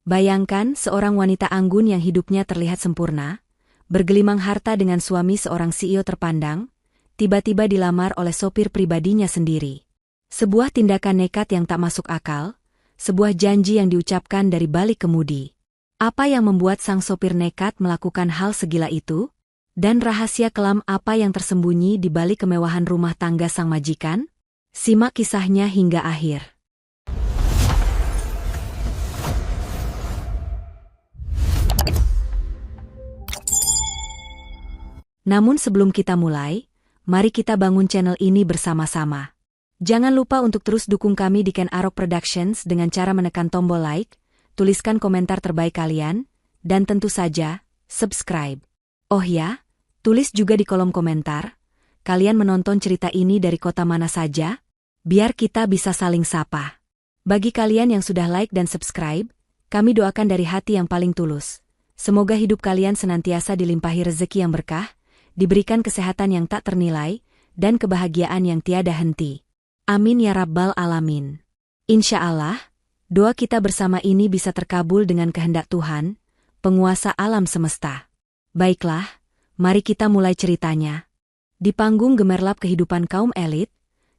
Bayangkan seorang wanita anggun yang hidupnya terlihat sempurna, bergelimang harta dengan suami seorang CEO terpandang, tiba-tiba dilamar oleh sopir pribadinya sendiri. Sebuah tindakan nekat yang tak masuk akal, sebuah janji yang diucapkan dari balik kemudi. Apa yang membuat sang sopir nekat melakukan hal segila itu? Dan rahasia kelam apa yang tersembunyi di balik kemewahan rumah tangga sang majikan? Simak kisahnya hingga akhir. Namun sebelum kita mulai, mari kita bangun channel ini bersama-sama. Jangan lupa untuk terus dukung kami di Ken Arok Productions dengan cara menekan tombol like, tuliskan komentar terbaik kalian, dan tentu saja, subscribe. Oh ya, tulis juga di kolom komentar, kalian menonton cerita ini dari kota mana saja, biar kita bisa saling sapa. Bagi kalian yang sudah like dan subscribe, kami doakan dari hati yang paling tulus. Semoga hidup kalian senantiasa dilimpahi rezeki yang berkah, diberikan kesehatan yang tak ternilai, dan kebahagiaan yang tiada henti. Amin ya Rabbal Alamin. Insya Allah, doa kita bersama ini bisa terkabul dengan kehendak Tuhan, penguasa alam semesta. Baiklah, mari kita mulai ceritanya. Di panggung gemerlap kehidupan kaum elit,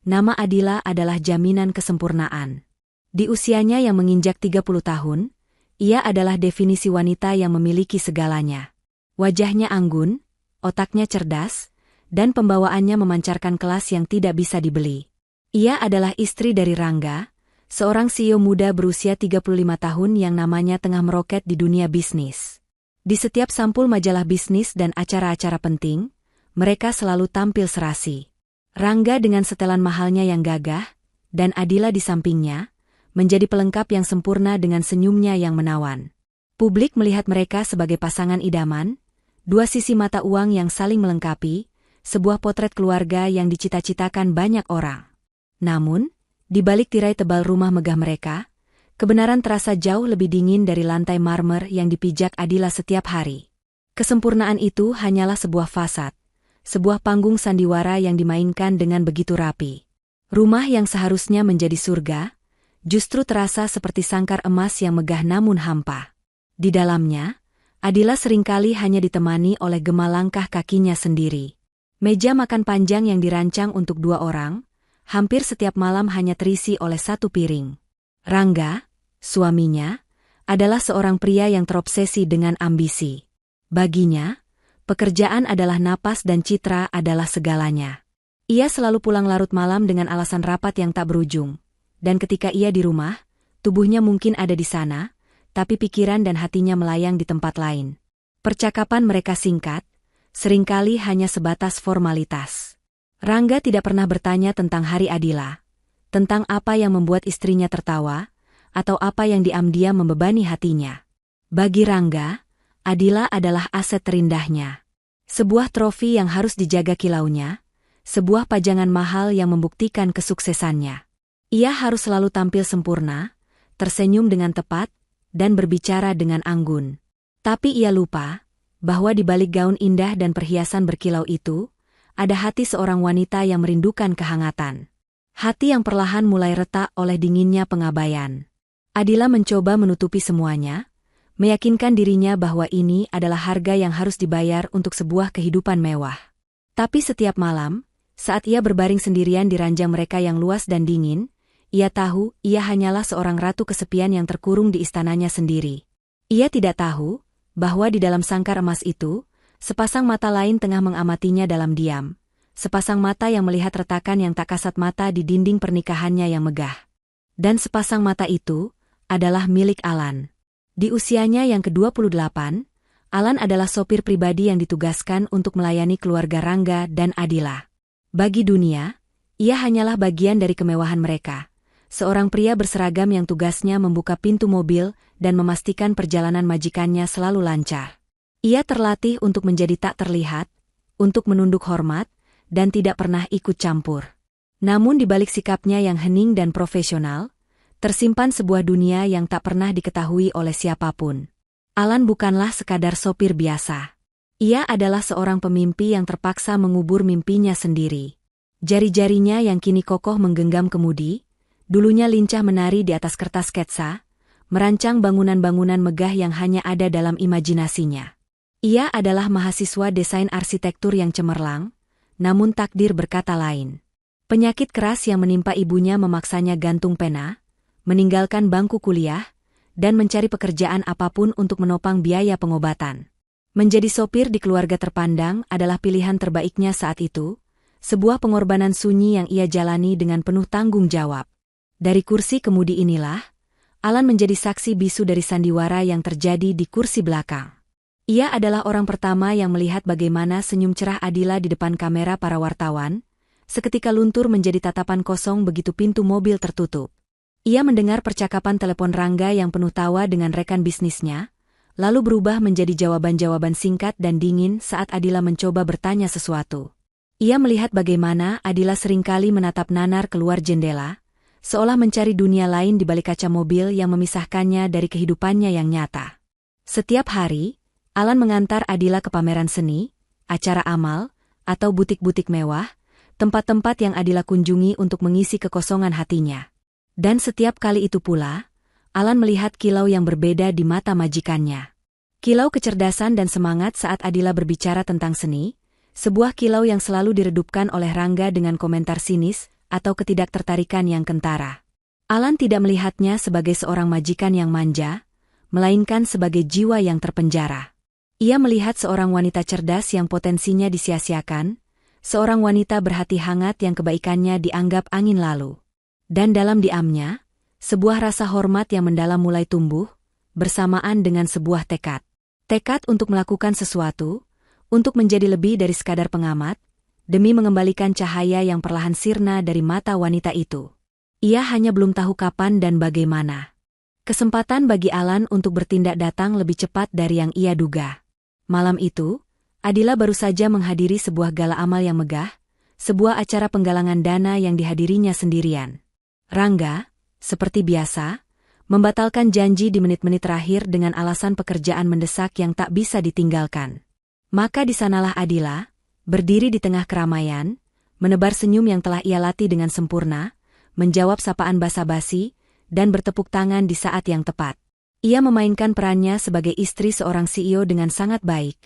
nama Adila adalah jaminan kesempurnaan. Di usianya yang menginjak 30 tahun, ia adalah definisi wanita yang memiliki segalanya. Wajahnya anggun, otaknya cerdas, dan pembawaannya memancarkan kelas yang tidak bisa dibeli. Ia adalah istri dari Rangga, seorang CEO muda berusia 35 tahun yang namanya tengah meroket di dunia bisnis. Di setiap sampul majalah bisnis dan acara-acara penting, mereka selalu tampil serasi. Rangga dengan setelan mahalnya yang gagah, dan Adila di sampingnya, menjadi pelengkap yang sempurna dengan senyumnya yang menawan. Publik melihat mereka sebagai pasangan idaman, dua sisi mata uang yang saling melengkapi, sebuah potret keluarga yang dicita-citakan banyak orang. Namun, di balik tirai tebal rumah megah mereka, kebenaran terasa jauh lebih dingin dari lantai marmer yang dipijak Adila setiap hari. Kesempurnaan itu hanyalah sebuah fasad, sebuah panggung sandiwara yang dimainkan dengan begitu rapi. Rumah yang seharusnya menjadi surga, justru terasa seperti sangkar emas yang megah namun hampa. Di dalamnya, Adila seringkali hanya ditemani oleh gema langkah kakinya sendiri. Meja makan panjang yang dirancang untuk 2 orang, hampir setiap malam hanya terisi oleh 1 piring. Rangga, suaminya, adalah seorang pria yang terobsesi dengan ambisi. Baginya, pekerjaan adalah napas dan citra adalah segalanya. Ia selalu pulang larut malam dengan alasan rapat yang tak berujung. Dan ketika ia di rumah, tubuhnya mungkin ada di sana, tapi pikiran dan hatinya melayang di tempat lain. Percakapan mereka singkat, seringkali hanya sebatas formalitas. Rangga tidak pernah bertanya tentang hari Adila, tentang apa yang membuat istrinya tertawa, atau apa yang diam-diam membebani hatinya. Bagi Rangga, Adila adalah aset terindahnya. Sebuah trofi yang harus dijaga kilaunya, sebuah pajangan mahal yang membuktikan kesuksesannya. Ia harus selalu tampil sempurna, tersenyum dengan tepat, dan berbicara dengan anggun. Tapi ia lupa, bahwa di balik gaun indah dan perhiasan berkilau itu, ada hati seorang wanita yang merindukan kehangatan. Hati yang perlahan mulai retak oleh dinginnya pengabaian. Adila mencoba menutupi semuanya, meyakinkan dirinya bahwa ini adalah harga yang harus dibayar untuk sebuah kehidupan mewah. Tapi setiap malam, saat ia berbaring sendirian di ranjang mereka yang luas dan dingin, ia tahu ia hanyalah seorang ratu kesepian yang terkurung di istananya sendiri. Ia tidak tahu bahwa di dalam sangkar emas itu, sepasang mata lain tengah mengamatinya dalam diam. Sepasang mata yang melihat retakan yang tak kasat mata di dinding pernikahannya yang megah. Dan sepasang mata itu adalah milik Alan. Di usianya yang ke-28, Alan adalah sopir pribadi yang ditugaskan untuk melayani keluarga Rangga dan Adila. Bagi dunia, ia hanyalah bagian dari kemewahan mereka. Seorang pria berseragam yang tugasnya membuka pintu mobil dan memastikan perjalanan majikannya selalu lancar. Ia terlatih untuk menjadi tak terlihat, untuk menunduk hormat, dan tidak pernah ikut campur. Namun di balik sikapnya yang hening dan profesional, tersimpan sebuah dunia yang tak pernah diketahui oleh siapapun. Alan bukanlah sekadar sopir biasa. Ia adalah seorang pemimpi yang terpaksa mengubur mimpinya sendiri. Jari-jarinya yang kini kokoh menggenggam kemudi, dulunya lincah menari di atas kertas sketsa, merancang bangunan-bangunan megah yang hanya ada dalam imajinasinya. Ia adalah mahasiswa desain arsitektur yang cemerlang, namun takdir berkata lain. Penyakit keras yang menimpa ibunya memaksanya gantung pena, meninggalkan bangku kuliah, dan mencari pekerjaan apapun untuk menopang biaya pengobatan. Menjadi sopir di keluarga terpandang adalah pilihan terbaiknya saat itu, sebuah pengorbanan sunyi yang ia jalani dengan penuh tanggung jawab. Dari kursi kemudi inilah, Alan menjadi saksi bisu dari sandiwara yang terjadi di kursi belakang. Ia adalah orang pertama yang melihat bagaimana senyum cerah Adila di depan kamera para wartawan, seketika luntur menjadi tatapan kosong begitu pintu mobil tertutup. Ia mendengar percakapan telepon Rangga yang penuh tawa dengan rekan bisnisnya, lalu berubah menjadi jawaban-jawaban singkat dan dingin saat Adila mencoba bertanya sesuatu. Ia melihat bagaimana Adila seringkali menatap nanar keluar jendela, seolah mencari dunia lain di balik kaca mobil yang memisahkannya dari kehidupannya yang nyata. Setiap hari, Alan mengantar Adila ke pameran seni, acara amal, atau butik-butik mewah, tempat-tempat yang Adila kunjungi untuk mengisi kekosongan hatinya. Dan setiap kali itu pula, Alan melihat kilau yang berbeda di mata majikannya. Kilau kecerdasan dan semangat saat Adila berbicara tentang seni, sebuah kilau yang selalu diredupkan oleh Rangga dengan komentar sinis atau ketidaktertarikan yang kentara. Alan tidak melihatnya sebagai seorang majikan yang manja, melainkan sebagai jiwa yang terpenjara. Ia melihat seorang wanita cerdas yang potensinya disia-siakan, seorang wanita berhati hangat yang kebaikannya dianggap angin lalu. Dan dalam diamnya, sebuah rasa hormat yang mendalam mulai tumbuh, bersamaan dengan sebuah tekad. Tekad untuk melakukan sesuatu, untuk menjadi lebih dari sekadar pengamat, demi mengembalikan cahaya yang perlahan sirna dari mata wanita itu. Ia hanya belum tahu kapan dan bagaimana. Kesempatan bagi Alan untuk bertindak datang lebih cepat dari yang ia duga. Malam itu, Adila baru saja menghadiri sebuah gala amal yang megah, sebuah acara penggalangan dana yang dihadirinya sendirian. Rangga, seperti biasa, membatalkan janji di menit-menit terakhir dengan alasan pekerjaan mendesak yang tak bisa ditinggalkan. Maka di sanalah Adila, berdiri di tengah keramaian, menebar senyum yang telah ia latih dengan sempurna, menjawab sapaan basa-basi, dan bertepuk tangan di saat yang tepat. Ia memainkan perannya sebagai istri seorang CEO dengan sangat baik.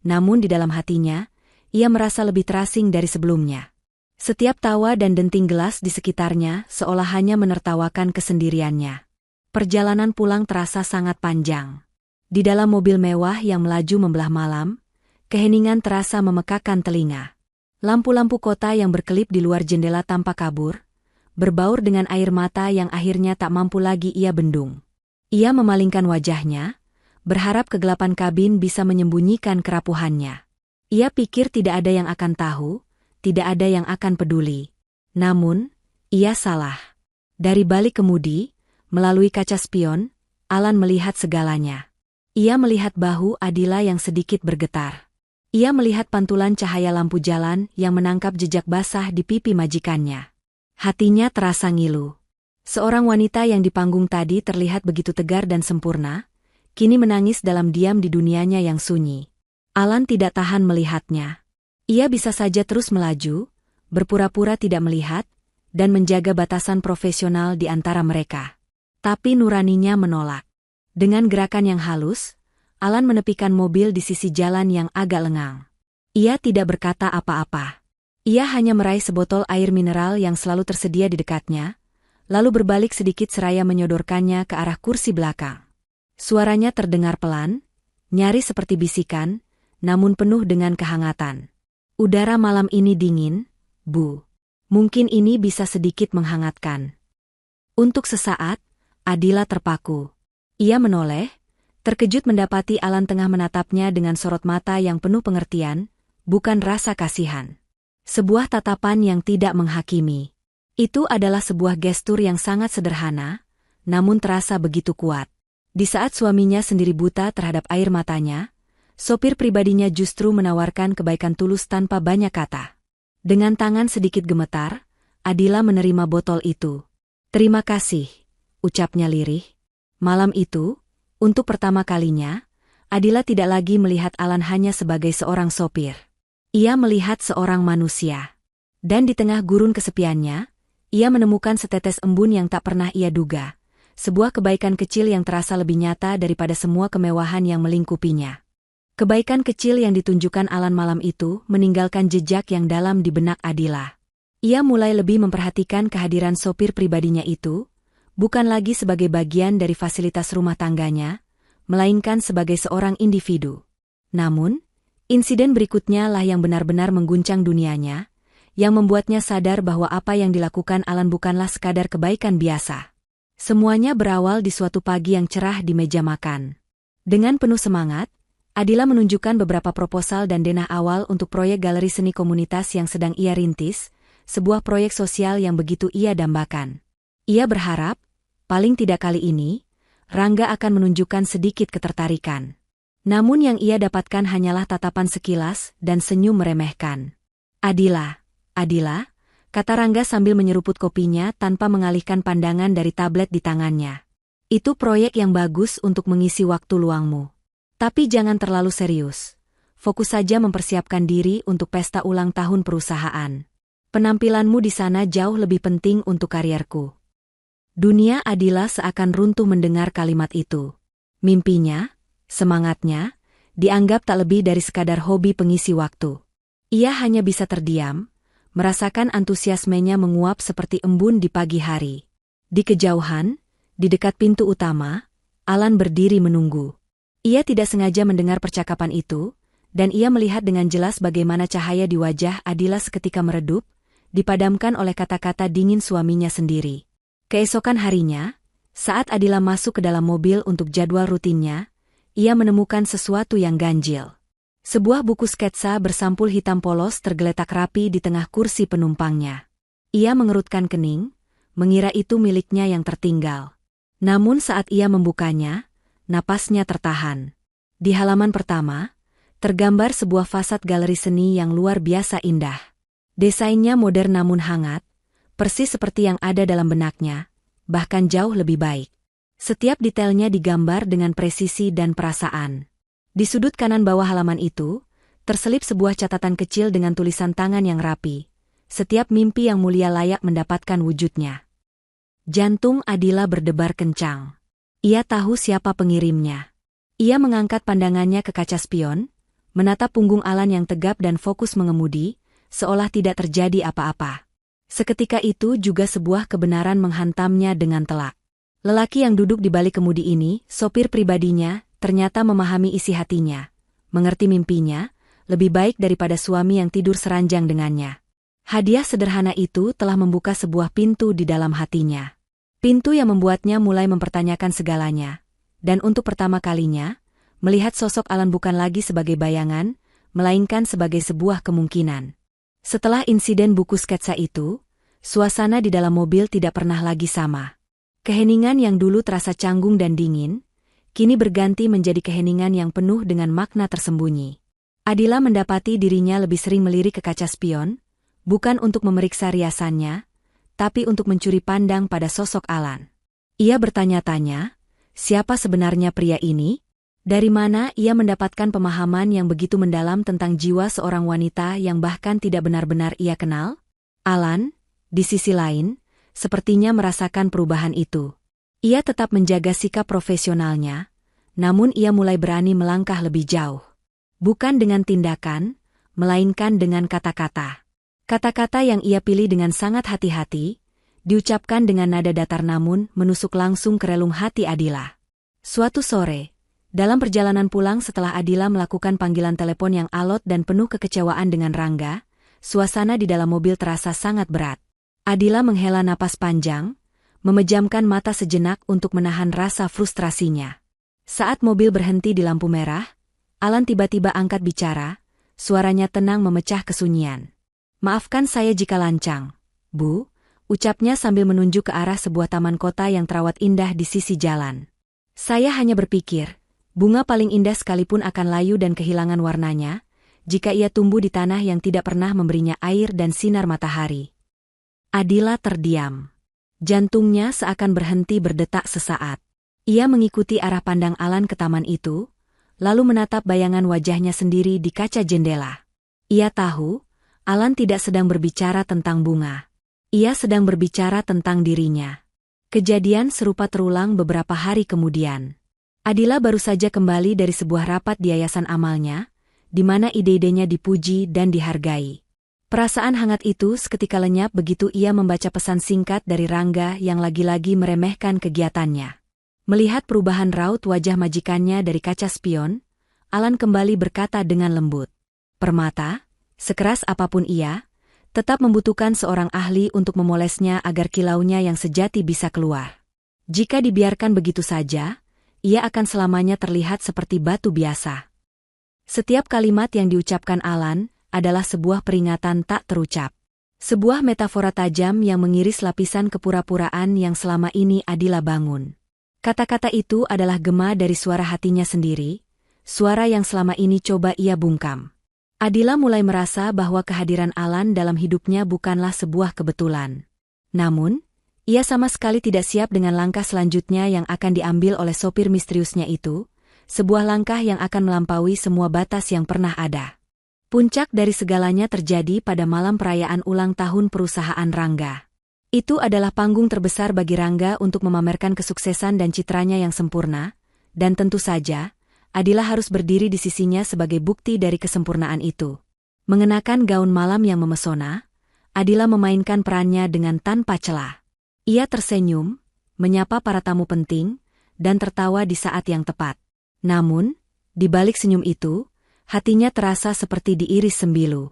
Namun di dalam hatinya, ia merasa lebih terasing dari sebelumnya. Setiap tawa dan denting gelas di sekitarnya seolah hanya menertawakan kesendiriannya. Perjalanan pulang terasa sangat panjang. Di dalam mobil mewah yang melaju membelah malam, keheningan terasa memekakan telinga. Lampu-lampu kota yang berkelip di luar jendela tanpa kabur, berbaur dengan air mata yang akhirnya tak mampu lagi ia bendung. Ia memalingkan wajahnya, berharap kegelapan kabin bisa menyembunyikan kerapuhannya. Ia pikir tidak ada yang akan tahu, tidak ada yang akan peduli. Namun, ia salah. Dari balik kemudi, melalui kaca spion, Alan melihat segalanya. Ia melihat bahu Adila yang sedikit bergetar. Ia melihat pantulan cahaya lampu jalan yang menangkap jejak basah di pipi majikannya. Hatinya terasa ngilu. Seorang wanita yang di panggung tadi terlihat begitu tegar dan sempurna, kini menangis dalam diam di dunianya yang sunyi. Alan tidak tahan melihatnya. Ia bisa saja terus melaju, berpura-pura tidak melihat, dan menjaga batasan profesional di antara mereka. Tapi nuraninya menolak. Dengan gerakan yang halus, Alan menepikan mobil di sisi jalan yang agak lengang. Ia tidak berkata apa-apa. Ia hanya meraih sebotol air mineral yang selalu tersedia di dekatnya, lalu berbalik sedikit seraya menyodorkannya ke arah kursi belakang. Suaranya terdengar pelan, nyaris seperti bisikan, namun penuh dengan kehangatan. Udara malam ini dingin, Bu. Mungkin ini bisa sedikit menghangatkan. Untuk sesaat, Adila terpaku. Ia menoleh, terkejut mendapati Alan tengah menatapnya dengan sorot mata yang penuh pengertian, bukan rasa kasihan. Sebuah tatapan yang tidak menghakimi. Itu adalah sebuah gestur yang sangat sederhana, namun terasa begitu kuat. Di saat suaminya sendiri buta terhadap air matanya, sopir pribadinya justru menawarkan kebaikan tulus tanpa banyak kata. Dengan tangan sedikit gemetar, Adila menerima botol itu. "Terima kasih," ucapnya lirih. Malam itu, untuk pertama kalinya, Adila tidak lagi melihat Alan hanya sebagai seorang sopir. Ia melihat seorang manusia. Dan di tengah gurun kesepiannya, ia menemukan setetes embun yang tak pernah ia duga. sebuah kebaikan kecil yang terasa lebih nyata daripada semua kemewahan yang melingkupinya. Kebaikan kecil yang ditunjukkan Alan malam itu meninggalkan jejak yang dalam di benak Adila. Ia mulai lebih memperhatikan kehadiran sopir pribadinya itu, bukan lagi sebagai bagian dari fasilitas rumah tangganya, melainkan sebagai seorang individu. Namun, insiden berikutnya lah yang benar-benar mengguncang dunianya, yang membuatnya sadar bahwa apa yang dilakukan Alan bukanlah sekadar kebaikan biasa. Semuanya berawal di suatu pagi yang cerah di meja makan. Dengan penuh semangat, Adila menunjukkan beberapa proposal dan denah awal untuk proyek galeri seni komunitas yang sedang ia rintis, sebuah proyek sosial yang begitu ia dambakan. Ia berharap, paling tidak kali ini, Rangga akan menunjukkan sedikit ketertarikan. Namun yang ia dapatkan hanyalah tatapan sekilas dan senyum meremehkan. Adila, kata Rangga sambil menyeruput kopinya tanpa mengalihkan pandangan dari tablet di tangannya. Itu proyek yang bagus untuk mengisi waktu luangmu. Tapi jangan terlalu serius. Fokus saja mempersiapkan diri untuk pesta ulang tahun perusahaan. Penampilanmu di sana jauh lebih penting untuk karierku. Dunia Adila seakan runtuh mendengar kalimat itu. Mimpinya, semangatnya, dianggap tak lebih dari sekadar hobi pengisi waktu. Ia hanya bisa terdiam, merasakan antusiasmenya menguap seperti embun di pagi hari. Di kejauhan, di dekat pintu utama, Alan berdiri menunggu. Ia tidak sengaja mendengar percakapan itu, dan ia melihat dengan jelas bagaimana cahaya di wajah Adila seketika meredup, dipadamkan oleh kata-kata dingin suaminya sendiri. Keesokan harinya, saat Adila masuk ke dalam mobil untuk jadwal rutinnya, ia menemukan sesuatu yang ganjil. Sebuah buku sketsa bersampul hitam polos tergeletak rapi di tengah kursi penumpangnya. Ia mengerutkan kening, mengira itu miliknya yang tertinggal. Namun saat ia membukanya, napasnya tertahan. Di halaman pertama, tergambar sebuah fasad galeri seni yang luar biasa indah. Desainnya modern namun hangat, persis seperti yang ada dalam benaknya, bahkan jauh lebih baik. Setiap detailnya digambar dengan presisi dan perasaan. Di sudut kanan bawah halaman itu, terselip sebuah catatan kecil dengan tulisan tangan yang rapi. Setiap mimpi yang mulia layak mendapatkan wujudnya. Jantung Adila berdebar kencang. Ia tahu siapa pengirimnya. Ia mengangkat pandangannya ke kaca spion, menatap punggung Alan yang tegap dan fokus mengemudi, seolah tidak terjadi apa-apa. Seketika itu juga sebuah kebenaran menghantamnya dengan telak. Lelaki yang duduk di balik kemudi ini, sopir pribadinya, ternyata memahami isi hatinya, mengerti mimpinya, lebih baik daripada suami yang tidur seranjang dengannya. Hadiah sederhana itu telah membuka sebuah pintu di dalam hatinya. Pintu yang membuatnya mulai mempertanyakan segalanya, dan untuk pertama kalinya, melihat sosok Alan bukan lagi sebagai bayangan, melainkan sebagai sebuah kemungkinan. Setelah insiden buku sketsa itu, suasana di dalam mobil tidak pernah lagi sama. Keheningan yang dulu terasa canggung dan dingin, kini berganti menjadi keheningan yang penuh dengan makna tersembunyi. Adila mendapati dirinya lebih sering melirik ke kaca spion, bukan untuk memeriksa riasannya, tapi untuk mencuri pandang pada sosok Alan. Ia bertanya-tanya, siapa sebenarnya pria ini? Dari mana ia mendapatkan pemahaman yang begitu mendalam tentang jiwa seorang wanita yang bahkan tidak benar-benar ia kenal? Alan, di sisi lain, sepertinya merasakan perubahan itu. Ia tetap menjaga sikap profesionalnya, namun ia mulai berani melangkah lebih jauh. Bukan dengan tindakan, melainkan dengan kata-kata. Kata-kata yang ia pilih dengan sangat hati-hati, diucapkan dengan nada datar namun menusuk langsung ke relung hati Adila. Suatu sore, dalam perjalanan pulang setelah Adila melakukan panggilan telepon yang alot dan penuh kekecewaan dengan Rangga, suasana di dalam mobil terasa sangat berat. Adila menghela napas panjang, memejamkan mata sejenak untuk menahan rasa frustrasinya. Saat mobil berhenti di lampu merah, Alan tiba-tiba angkat bicara, suaranya tenang memecah kesunyian. "Maafkan saya jika lancang, Bu," ucapnya sambil menunjuk ke arah sebuah taman kota yang terawat indah di sisi jalan. "Saya hanya berpikir, bunga paling indah sekalipun akan layu dan kehilangan warnanya, jika ia tumbuh di tanah yang tidak pernah memberinya air dan sinar matahari." Adila terdiam. Jantungnya seakan berhenti berdetak sesaat. Ia mengikuti arah pandang Alan ke taman itu, lalu menatap bayangan wajahnya sendiri di kaca jendela. Ia tahu, Alan tidak sedang berbicara tentang bunga. Ia sedang berbicara tentang dirinya. Kejadian serupa terulang beberapa hari kemudian. Adila baru saja kembali dari sebuah rapat di yayasan amalnya, di mana ide-idenya dipuji dan dihargai. Perasaan hangat itu seketika lenyap begitu ia membaca pesan singkat dari Rangga yang lagi-lagi meremehkan kegiatannya. Melihat perubahan raut wajah majikannya dari kaca spion, Alan kembali berkata dengan lembut, "Permata, sekeras apapun ia, tetap membutuhkan seorang ahli untuk memolesnya agar kilaunya yang sejati bisa keluar. Jika dibiarkan begitu saja, ia akan selamanya terlihat seperti batu biasa." Setiap kalimat yang diucapkan Alan adalah sebuah peringatan tak terucap. Sebuah metafora tajam yang mengiris lapisan kepura-puraan yang selama ini Adila bangun. Kata-kata itu adalah gema dari suara hatinya sendiri, suara yang selama ini coba ia bungkam. Adila mulai merasa bahwa kehadiran Alan dalam hidupnya bukanlah sebuah kebetulan. Namun, ia sama sekali tidak siap dengan langkah selanjutnya yang akan diambil oleh sopir misteriusnya itu, sebuah langkah yang akan melampaui semua batas yang pernah ada. Puncak dari segalanya terjadi pada malam perayaan ulang tahun perusahaan Rangga. Itu adalah panggung terbesar bagi Rangga untuk memamerkan kesuksesan dan citranya yang sempurna, dan tentu saja, Adila harus berdiri di sisinya sebagai bukti dari kesempurnaan itu. Mengenakan gaun malam yang memesona, Adila memainkan perannya dengan tanpa celah. Ia tersenyum, menyapa para tamu penting, dan tertawa di saat yang tepat. Namun, di balik senyum itu, hatinya terasa seperti diiris sembilu.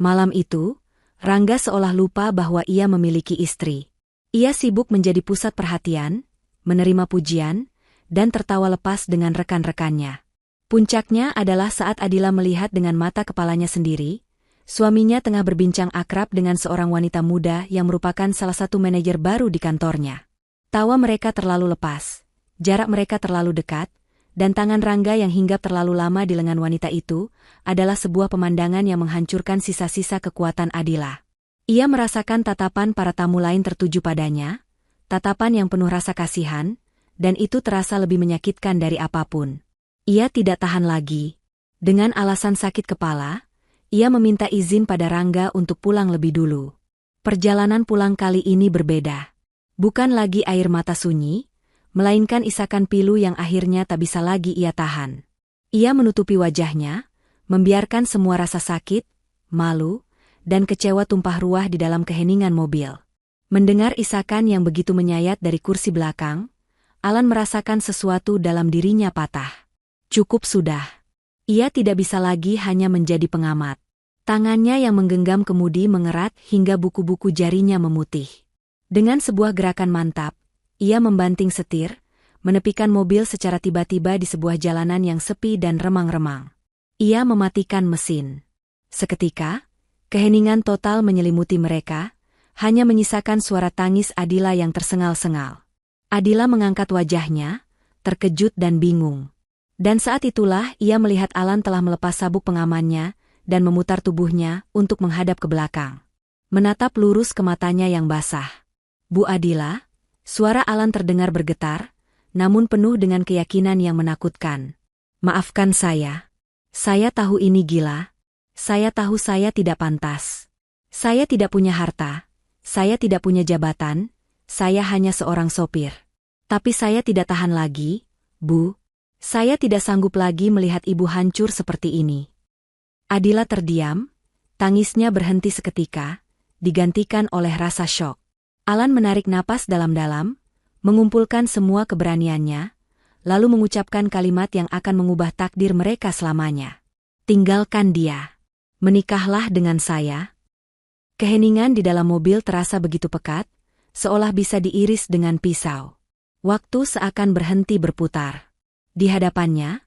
Malam itu, Rangga seolah lupa bahwa ia memiliki istri. Ia sibuk menjadi pusat perhatian, menerima pujian, dan tertawa lepas dengan rekan-rekannya. Puncaknya adalah saat Adila melihat dengan mata kepalanya sendiri, suaminya tengah berbincang akrab dengan seorang wanita muda yang merupakan salah satu manajer baru di kantornya. Tawa mereka terlalu lepas, jarak mereka terlalu dekat, dan tangan Rangga yang hinggap terlalu lama di lengan wanita itu adalah sebuah pemandangan yang menghancurkan sisa-sisa kekuatan Adila. Ia merasakan tatapan para tamu lain tertuju padanya, tatapan yang penuh rasa kasihan, dan itu terasa lebih menyakitkan dari apapun. Ia tidak tahan lagi. Dengan alasan sakit kepala, ia meminta izin pada Rangga untuk pulang lebih dulu. Perjalanan pulang kali ini berbeda. Bukan lagi air mata sunyi, melainkan isakan pilu yang akhirnya tak bisa lagi ia tahan. Ia menutupi wajahnya, membiarkan semua rasa sakit, malu, dan kecewa tumpah ruah di dalam keheningan mobil. Mendengar isakan yang begitu menyayat dari kursi belakang, Alan merasakan sesuatu dalam dirinya patah. Cukup sudah. Ia tidak bisa lagi hanya menjadi pengamat. Tangannya yang menggenggam kemudi mengerat hingga buku-buku jarinya memutih. Dengan sebuah gerakan mantap, ia membanting setir, menepikan mobil secara tiba-tiba di sebuah jalanan yang sepi dan remang-remang. Ia mematikan mesin. Seketika, keheningan total menyelimuti mereka, hanya menyisakan suara tangis Adila yang tersengal-sengal. Adila mengangkat wajahnya, terkejut dan bingung. Dan saat itulah ia melihat Alan telah melepas sabuk pengamannya dan memutar tubuhnya untuk menghadap ke belakang. Menatap lurus ke matanya yang basah. "Bu Adila?" Suara Alan terdengar bergetar, namun penuh dengan keyakinan yang menakutkan. "Maafkan saya. Saya tahu ini gila. Saya tahu saya tidak pantas. Saya tidak punya harta. Saya tidak punya jabatan. Saya hanya seorang sopir. Tapi saya tidak tahan lagi, Bu. Saya tidak sanggup lagi melihat ibu hancur seperti ini." Adila terdiam, tangisnya berhenti seketika, digantikan oleh rasa syok. Alan menarik napas dalam-dalam, mengumpulkan semua keberaniannya, lalu mengucapkan kalimat yang akan mengubah takdir mereka selamanya. "Tinggalkan dia. Menikahlah dengan saya." Keheningan di dalam mobil terasa begitu pekat, seolah bisa diiris dengan pisau. Waktu seakan berhenti berputar. Di hadapannya,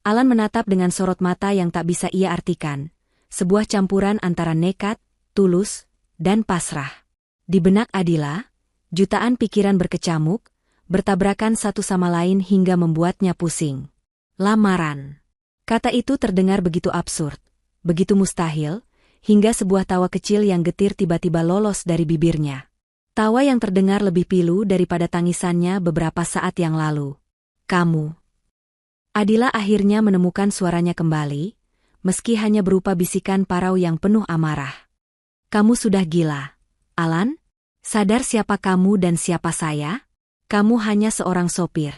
Alan menatap dengan sorot mata yang tak bisa ia artikan, sebuah campuran antara nekat, tulus, dan pasrah. Di benak Adila, jutaan pikiran berkecamuk, bertabrakan satu sama lain hingga membuatnya pusing. Lamaran. Kata itu terdengar begitu absurd, begitu mustahil, hingga sebuah tawa kecil yang getir tiba-tiba lolos dari bibirnya. Tawa yang terdengar lebih pilu daripada tangisannya beberapa saat yang lalu. "Kamu." Adila akhirnya menemukan suaranya kembali, meski hanya berupa bisikan parau yang penuh amarah. "Kamu sudah gila, Alan? Sadar siapa kamu dan siapa saya?" Kamu hanya seorang sopir.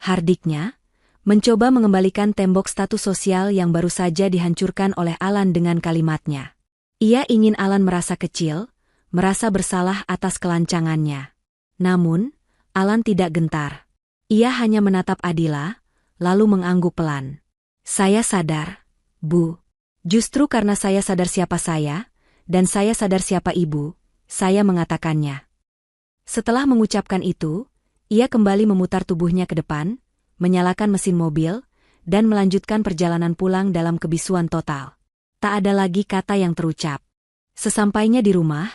Hardiknya, mencoba mengembalikan tembok status sosial yang baru saja dihancurkan oleh Alan dengan kalimatnya. Ia ingin Alan merasa kecil, merasa bersalah atas kelancangannya. Namun, Alan tidak gentar. Ia hanya menatap Adila, lalu mengangguk pelan. Saya sadar, Bu. Justru karena saya sadar siapa saya, dan saya sadar siapa ibu, saya mengatakannya. Setelah mengucapkan itu, ia kembali memutar tubuhnya ke depan, menyalakan mesin mobil, dan melanjutkan perjalanan pulang dalam kebisuan total. Tak ada lagi kata yang terucap. Sesampainya di rumah,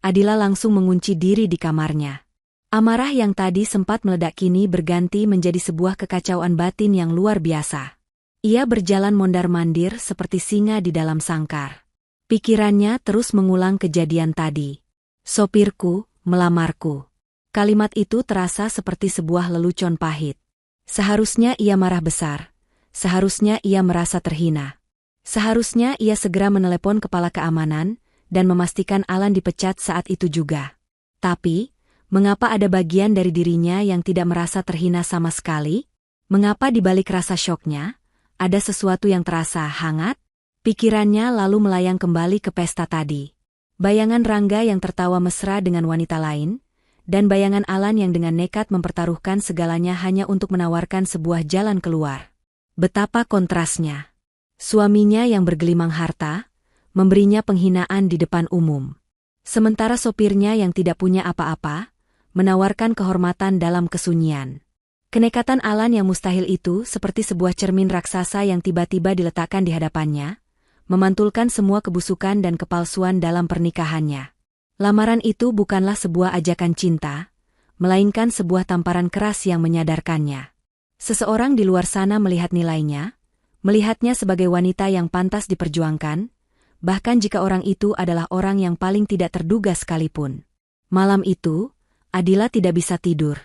Adila langsung mengunci diri di kamarnya. Amarah yang tadi sempat meledak kini berganti menjadi sebuah kekacauan batin yang luar biasa. Ia berjalan mondar-mandir seperti singa di dalam sangkar. Pikirannya terus mengulang kejadian tadi. Sopirku, melamarku. Kalimat itu terasa seperti sebuah lelucon pahit. Seharusnya ia marah besar. Seharusnya ia merasa terhina. Seharusnya ia segera menelepon kepala keamanan dan memastikan Alan dipecat saat itu juga. Tapi, mengapa ada bagian dari dirinya yang tidak merasa terhina sama sekali? Mengapa di balik rasa syoknya, ada sesuatu yang terasa hangat? Pikirannya lalu melayang kembali ke pesta tadi. Bayangan Rangga yang tertawa mesra dengan wanita lain, dan bayangan Alan yang dengan nekat mempertaruhkan segalanya hanya untuk menawarkan sebuah jalan keluar. Betapa kontrasnya. Suaminya yang bergelimang harta, memberinya penghinaan di depan umum. Sementara sopirnya yang tidak punya apa-apa, menawarkan kehormatan dalam kesunyian. Kenekatan Alan yang mustahil itu seperti sebuah cermin raksasa yang tiba-tiba diletakkan di hadapannya, memantulkan semua kebusukan dan kepalsuan dalam pernikahannya. Lamaran itu bukanlah sebuah ajakan cinta, melainkan sebuah tamparan keras yang menyadarkannya. Seseorang di luar sana melihat nilainya, melihatnya sebagai wanita yang pantas diperjuangkan, bahkan jika orang itu adalah orang yang paling tidak terduga sekalipun. Malam itu, Adila tidak bisa tidur.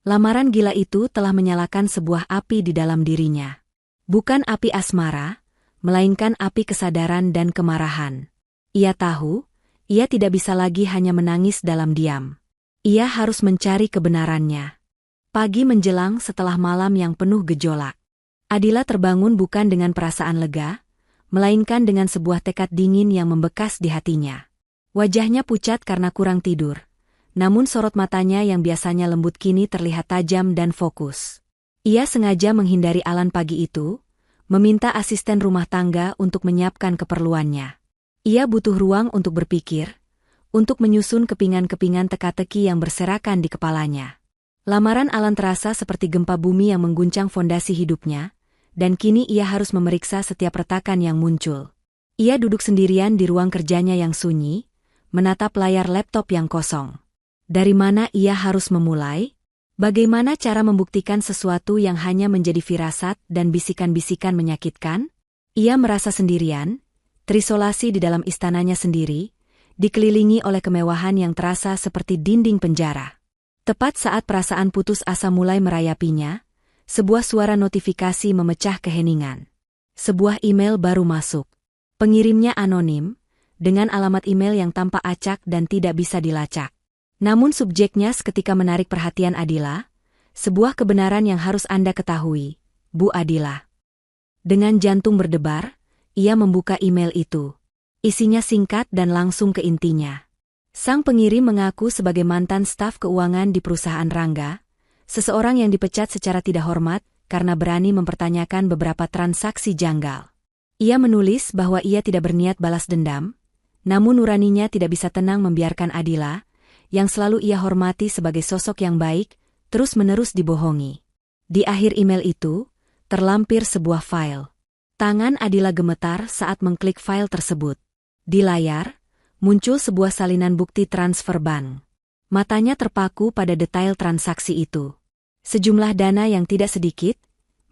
Lamaran gila itu telah menyalakan sebuah api di dalam dirinya. Bukan api asmara, melainkan api kesadaran dan kemarahan. Ia tahu, ia tidak bisa lagi hanya menangis dalam diam. Ia harus mencari kebenarannya. Pagi menjelang setelah malam yang penuh gejolak. Adila terbangun bukan dengan perasaan lega, melainkan dengan sebuah tekad dingin yang membekas di hatinya. Wajahnya pucat karena kurang tidur, namun sorot matanya yang biasanya lembut kini terlihat tajam dan fokus. Ia sengaja menghindari Alan pagi itu, meminta asisten rumah tangga untuk menyiapkan keperluannya. Ia butuh ruang untuk berpikir, untuk menyusun kepingan-kepingan teka-teki yang berserakan di kepalanya. Lamaran Alan terasa seperti gempa bumi yang mengguncang fondasi hidupnya, dan kini ia harus memeriksa setiap retakan yang muncul. Ia duduk sendirian di ruang kerjanya yang sunyi, menatap layar laptop yang kosong. Dari mana ia harus memulai? Bagaimana cara membuktikan sesuatu yang hanya menjadi firasat dan bisikan-bisikan menyakitkan? Ia merasa sendirian, terisolasi di dalam istananya sendiri, dikelilingi oleh kemewahan yang terasa seperti dinding penjara. Tepat saat perasaan putus asa mulai merayapinya, sebuah suara notifikasi memecah keheningan. Sebuah email baru masuk. Pengirimnya anonim, dengan alamat email yang tampak acak dan tidak bisa dilacak. Namun subjeknya seketika menarik perhatian Adila, sebuah kebenaran yang harus Anda ketahui, Bu Adila. Dengan jantung berdebar, ia membuka email itu. Isinya singkat dan langsung ke intinya. Sang pengirim mengaku sebagai mantan staf keuangan di perusahaan Rangga, seseorang yang dipecat secara tidak hormat karena berani mempertanyakan beberapa transaksi janggal. Ia menulis bahwa ia tidak berniat balas dendam, namun nuraninya tidak bisa tenang membiarkan Adila, yang selalu ia hormati sebagai sosok yang baik, terus-menerus dibohongi. Di akhir email itu, terlampir sebuah file. Tangan Adila gemetar saat mengklik file tersebut. Di layar, muncul sebuah salinan bukti transfer bank. Matanya terpaku pada detail transaksi itu. Sejumlah dana yang tidak sedikit,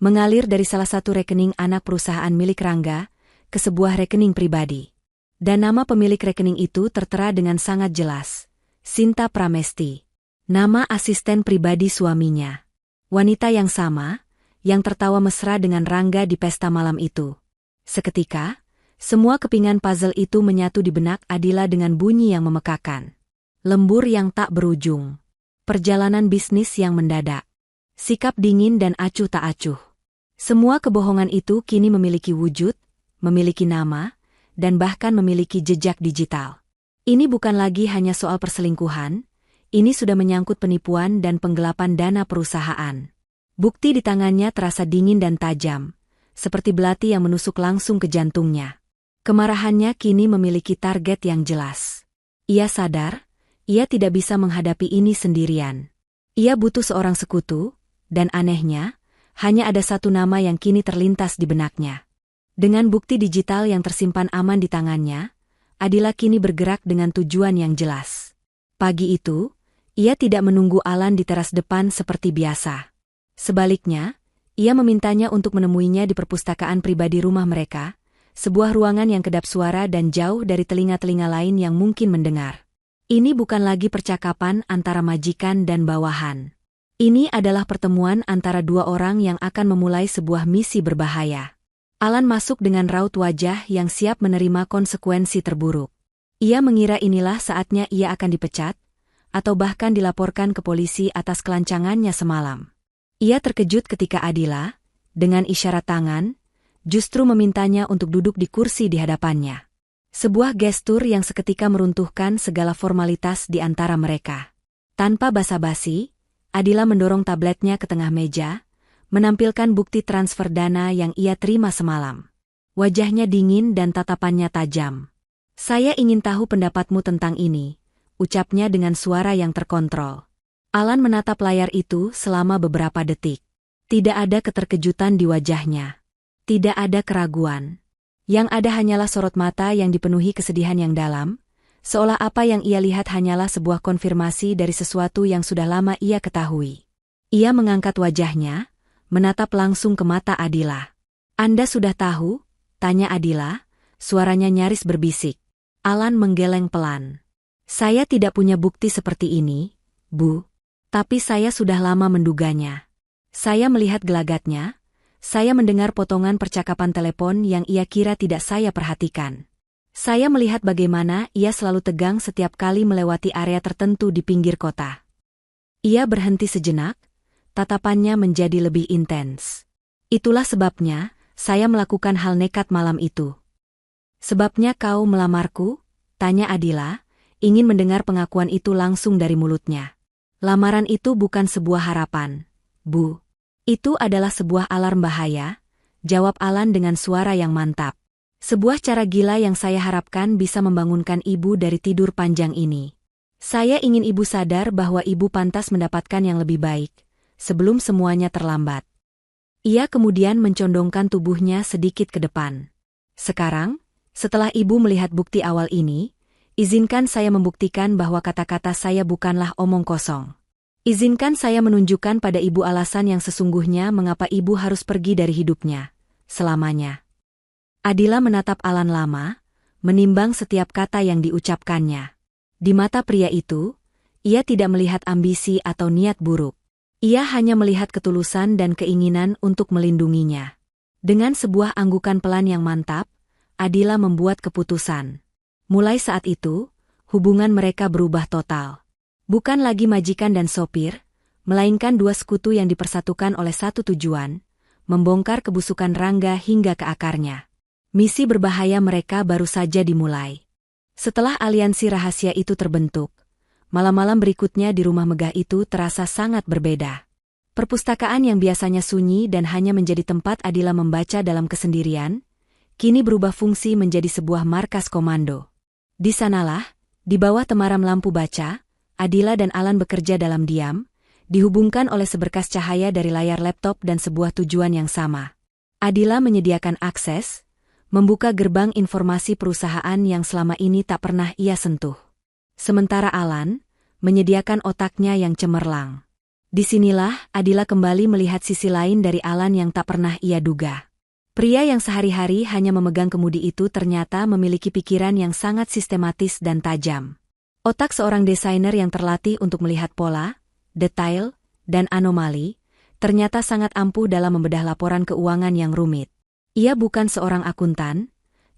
mengalir dari salah satu rekening anak perusahaan milik Rangga, ke sebuah rekening pribadi. Dan nama pemilik rekening itu tertera dengan sangat jelas. Sinta Pramesti. Nama asisten pribadi suaminya. Wanita yang sama, yang tertawa mesra dengan Rangga di pesta malam itu. Seketika, semua kepingan puzzle itu menyatu di benak Adila dengan bunyi yang memekakan. Lembur yang tak berujung. Perjalanan bisnis yang mendadak. Sikap dingin dan acuh tak acuh. Semua kebohongan itu kini memiliki wujud, memiliki nama, dan bahkan memiliki jejak digital. Ini bukan lagi hanya soal perselingkuhan, ini sudah menyangkut penipuan dan penggelapan dana perusahaan. Bukti di tangannya terasa dingin dan tajam, seperti belati yang menusuk langsung ke jantungnya. Kemarahannya kini memiliki target yang jelas. Ia sadar, ia tidak bisa menghadapi ini sendirian. Ia butuh seorang sekutu, dan anehnya, hanya ada satu nama yang kini terlintas di benaknya. Dengan bukti digital yang tersimpan aman di tangannya, Adila kini bergerak dengan tujuan yang jelas. Pagi itu, ia tidak menunggu Alan di teras depan seperti biasa. Sebaliknya, ia memintanya untuk menemuinya di perpustakaan pribadi rumah mereka, sebuah ruangan yang kedap suara dan jauh dari telinga-telinga lain yang mungkin mendengar. Ini bukan lagi percakapan antara majikan dan bawahan. Ini adalah pertemuan antara dua orang yang akan memulai sebuah misi berbahaya. Alan masuk dengan raut wajah yang siap menerima konsekuensi terburuk. Ia mengira inilah saatnya ia akan dipecat, atau bahkan dilaporkan ke polisi atas kelancangannya semalam. Ia terkejut ketika Adila, dengan isyarat tangan, justru memintanya untuk duduk di kursi di hadapannya. Sebuah gestur yang seketika meruntuhkan segala formalitas di antara mereka. Tanpa basa-basi, Adila mendorong tabletnya ke tengah meja, menampilkan bukti transfer dana yang ia terima semalam. Wajahnya dingin dan tatapannya tajam. "Saya ingin tahu pendapatmu tentang ini," ucapnya dengan suara yang terkontrol. Alan menatap layar itu selama beberapa detik. Tidak ada keterkejutan di wajahnya. Tidak ada keraguan. Yang ada hanyalah sorot mata yang dipenuhi kesedihan yang dalam, seolah apa yang ia lihat hanyalah sebuah konfirmasi dari sesuatu yang sudah lama ia ketahui. Ia mengangkat wajahnya, menatap langsung ke mata Adila. "Anda sudah tahu?" tanya Adila, suaranya nyaris berbisik. Alan menggeleng pelan. "Saya tidak punya bukti seperti ini, Bu. Tapi saya sudah lama menduganya. Saya melihat gelagatnya. Saya mendengar potongan percakapan telepon yang ia kira tidak saya perhatikan. Saya melihat bagaimana ia selalu tegang setiap kali melewati area tertentu di pinggir kota." Ia berhenti sejenak, tatapannya menjadi lebih intens. "Itulah sebabnya, saya melakukan hal nekat malam itu." "Sebabnya kau melamarku?" tanya Adila, ingin mendengar pengakuan itu langsung dari mulutnya. "Lamaran itu bukan sebuah harapan, Bu. Itu adalah sebuah alarm bahaya," jawab Alan dengan suara yang mantap. "Sebuah cara gila yang saya harapkan bisa membangunkan ibu dari tidur panjang ini. Saya ingin ibu sadar bahwa ibu pantas mendapatkan yang lebih baik, sebelum semuanya terlambat." Ia kemudian mencondongkan tubuhnya sedikit ke depan. "Sekarang, setelah ibu melihat bukti awal ini, izinkan saya membuktikan bahwa kata-kata saya bukanlah omong kosong. Izinkan saya menunjukkan pada ibu alasan yang sesungguhnya mengapa ibu harus pergi dari hidupnya, selamanya." Adila menatap Alan lama, menimbang setiap kata yang diucapkannya. Di mata pria itu, ia tidak melihat ambisi atau niat buruk. Ia hanya melihat ketulusan dan keinginan untuk melindunginya. Dengan sebuah anggukan pelan yang mantap, Adila membuat keputusan. Mulai saat itu, hubungan mereka berubah total. Bukan lagi majikan dan sopir, melainkan dua sekutu yang dipersatukan oleh satu tujuan, membongkar kebusukan Rangga hingga ke akarnya. Misi berbahaya mereka baru saja dimulai. Setelah aliansi rahasia itu terbentuk, malam-malam berikutnya di rumah megah itu terasa sangat berbeda. Perpustakaan yang biasanya sunyi dan hanya menjadi tempat Adila membaca dalam kesendirian, kini berubah fungsi menjadi sebuah markas komando. Di sanalah, di bawah temaram lampu baca, Adila dan Alan bekerja dalam diam, dihubungkan oleh seberkas cahaya dari layar laptop dan sebuah tujuan yang sama. Adila menyediakan akses, membuka gerbang informasi perusahaan yang selama ini tak pernah ia sentuh. Sementara Alan, menyediakan otaknya yang cemerlang. Disinilah Adila kembali melihat sisi lain dari Alan yang tak pernah ia duga. Pria yang sehari-hari hanya memegang kemudi itu ternyata memiliki pikiran yang sangat sistematis dan tajam. Otak seorang desainer yang terlatih untuk melihat pola, detail, dan anomali, ternyata sangat ampuh dalam membedah laporan keuangan yang rumit. Ia bukan seorang akuntan,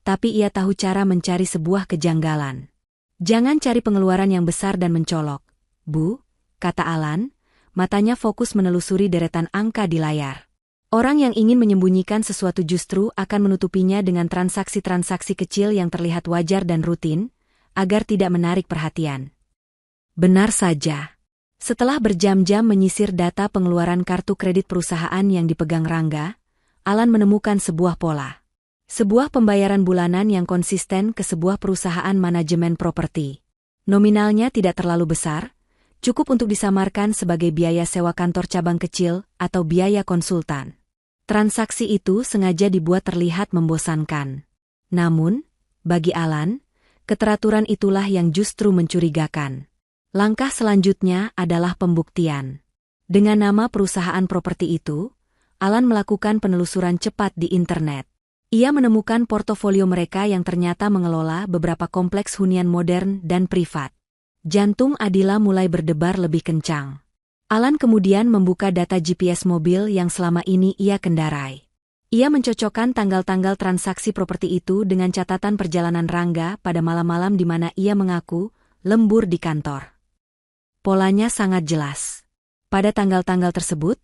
tapi ia tahu cara mencari sebuah kejanggalan. "Jangan cari pengeluaran yang besar dan mencolok, Bu," kata Alan, matanya fokus menelusuri deretan angka di layar. Orang yang ingin menyembunyikan sesuatu justru akan menutupinya dengan transaksi-transaksi kecil yang terlihat wajar dan rutin, agar tidak menarik perhatian. Benar saja. Setelah berjam-jam menyisir data pengeluaran kartu kredit perusahaan yang dipegang Rangga, Alan menemukan sebuah pola. Sebuah pembayaran bulanan yang konsisten ke sebuah perusahaan manajemen properti. Nominalnya tidak terlalu besar, cukup untuk disamarkan sebagai biaya sewa kantor cabang kecil atau biaya konsultan. Transaksi itu sengaja dibuat terlihat membosankan. Namun, bagi Alan, keteraturan itulah yang justru mencurigakan. Langkah selanjutnya adalah pembuktian. Dengan nama perusahaan properti itu, Alan melakukan penelusuran cepat di internet. Ia menemukan portofolio mereka yang ternyata mengelola beberapa kompleks hunian modern dan privat. Jantung Adila mulai berdebar lebih kencang. Alan kemudian membuka data GPS mobil yang selama ini ia kendarai. Ia mencocokkan tanggal-tanggal transaksi properti itu dengan catatan perjalanan Rangga pada malam-malam di mana ia mengaku lembur di kantor. Polanya sangat jelas. Pada tanggal-tanggal tersebut,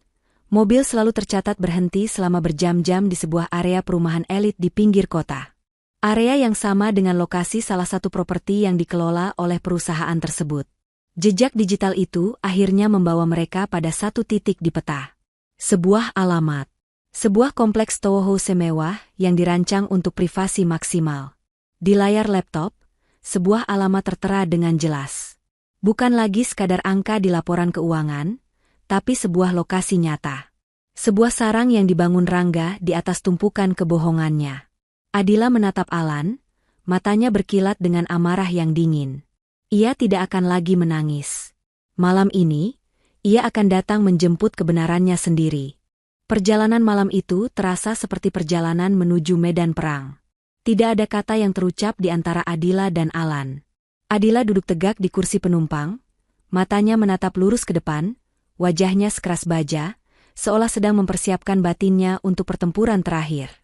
mobil selalu tercatat berhenti selama berjam-jam di sebuah area perumahan elit di pinggir kota. Area yang sama dengan lokasi salah satu properti yang dikelola oleh perusahaan tersebut. Jejak digital itu akhirnya membawa mereka pada satu titik di peta. Sebuah alamat. Sebuah kompleks townhouse mewah yang dirancang untuk privasi maksimal. Di layar laptop, sebuah alamat tertera dengan jelas. Bukan lagi sekadar angka di laporan keuangan, tapi sebuah lokasi nyata. Sebuah sarang yang dibangun Rangga di atas tumpukan kebohongannya. Adila menatap Alan, matanya berkilat dengan amarah yang dingin. Ia tidak akan lagi menangis. Malam ini, ia akan datang menjemput kebenarannya sendiri. Perjalanan malam itu terasa seperti perjalanan menuju medan perang. Tidak ada kata yang terucap di antara Adila dan Alan. Adila duduk tegak di kursi penumpang, matanya menatap lurus ke depan, wajahnya sekeras baja, seolah sedang mempersiapkan batinnya untuk pertempuran terakhir.